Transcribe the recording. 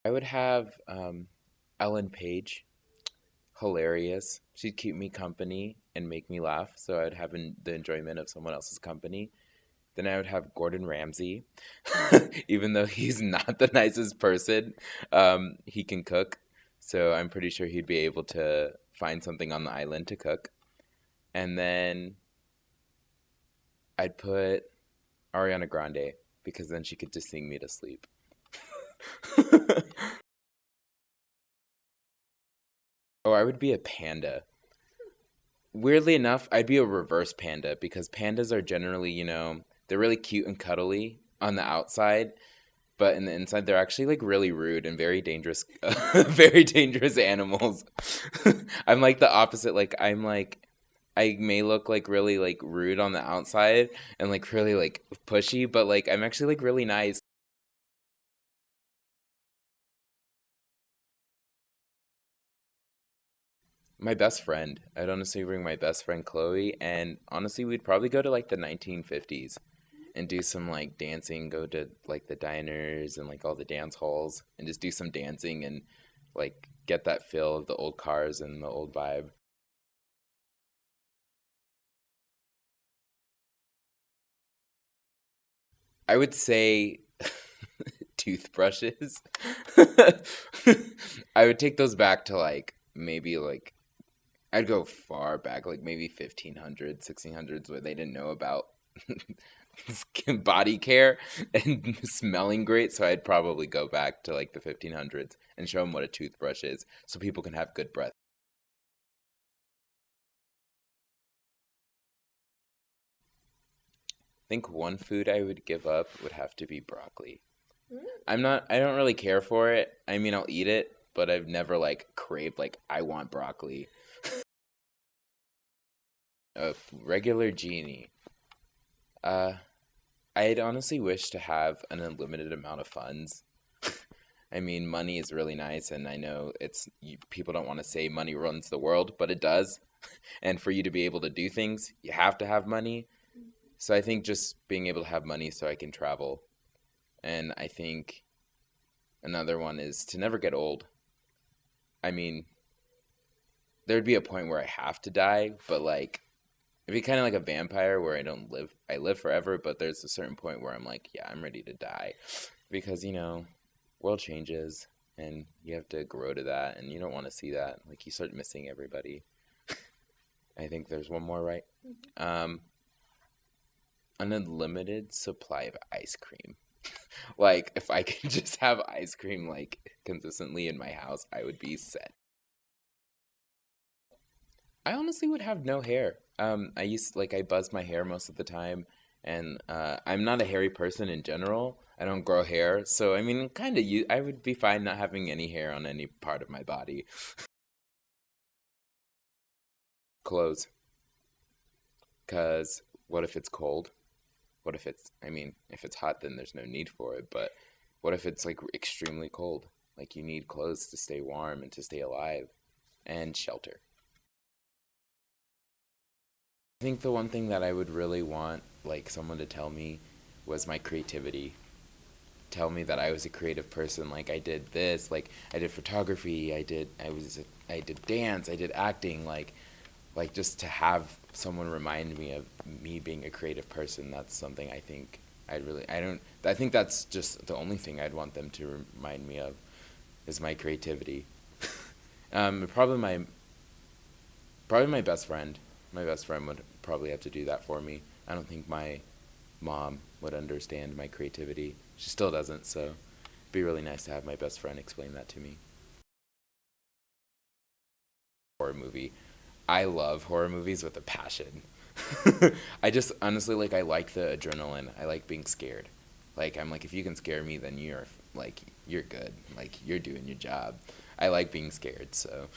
I would have Ellen Page, hilarious. She'd keep me company and make me laugh, so I'd have the enjoyment of someone else's company. Then I would have Gordon Ramsay, even though he's not the nicest person, he can cook. So I'm pretty sure he'd be able to find something on the island to cook. And then I'd put Ariana Grande because then she could just sing me to sleep. Oh, I would be a panda. Weirdly enough, I'd be a reverse panda because pandas are generally, they're really cute and cuddly on the outside, but in the inside they're actually like really rude and very dangerous, very dangerous animals. I'm like the opposite. Like I may look like really like rude on the outside and like really like pushy, but like I'm actually like really nice. My best friend. I'd honestly bring my best friend Chloe, and honestly, we'd probably go to like the 1950s and do some like dancing, go to like the diners and like all the dance halls and just do some dancing and like get that feel of the old cars and the old vibe. I would say toothbrushes. I would take those back to like maybe like I'd go far back, like maybe 1500s, 1600s, where they didn't know about skin body care and smelling great. So I'd probably go back to like the 1500s and show them what a toothbrush is so people can have good breath. I think one food I would give up would have to be broccoli. I don't really care for it. I mean, I'll eat it, but I've never like craved, like, I want broccoli. A regular genie. Uh, I'd honestly wish to have an unlimited amount of funds. I mean, money is really nice, and I know people don't want to say money runs the world, but it does. And for you to be able to do things, you have to have money. So I think just being able to have money so I can travel. And I think another one is to never get old. I mean, there'd be a point where I have to die, but like it'd be kind of like a vampire where I don't live. I live forever, but there's a certain point where I'm like, yeah, I'm ready to die because world changes and you have to grow to that, and you don't want to see that. Like you start missing everybody. I think there's one more, right? Um, an unlimited supply of ice cream. Like if I could just have ice cream like consistently in my house, I would be set. I honestly would have no hair. I buzz my hair most of the time, and I'm not a hairy person in general. I don't grow hair, so I mean, kind of. I would be fine not having any hair on any part of my body. Clothes, cause what if it's cold? What if it's? I mean, if it's hot, then there's no need for it. But what if it's like extremely cold? Like you need clothes to stay warm and to stay alive, and shelter. I think the one thing that I would really want, like someone to tell me, was my creativity. Tell me that I was a creative person. Like I did this, like I did photography, I did dance, I did acting. Like just to have someone remind me of me being a creative person. That's something I think I'd really. I don't. I think that's just the only thing I'd want them to remind me of is my creativity. Um, probably my Probably my best friend. My best friend would probably have to do that for me. I don't think my mom would understand my creativity. She still doesn't, so it'd be really nice to have my best friend explain that to me. Horror movie. I love horror movies with a passion. I just honestly I like the adrenaline. I like being scared. Like I'm like if you can scare me then you're good. Like you're doing your job. I like being scared, so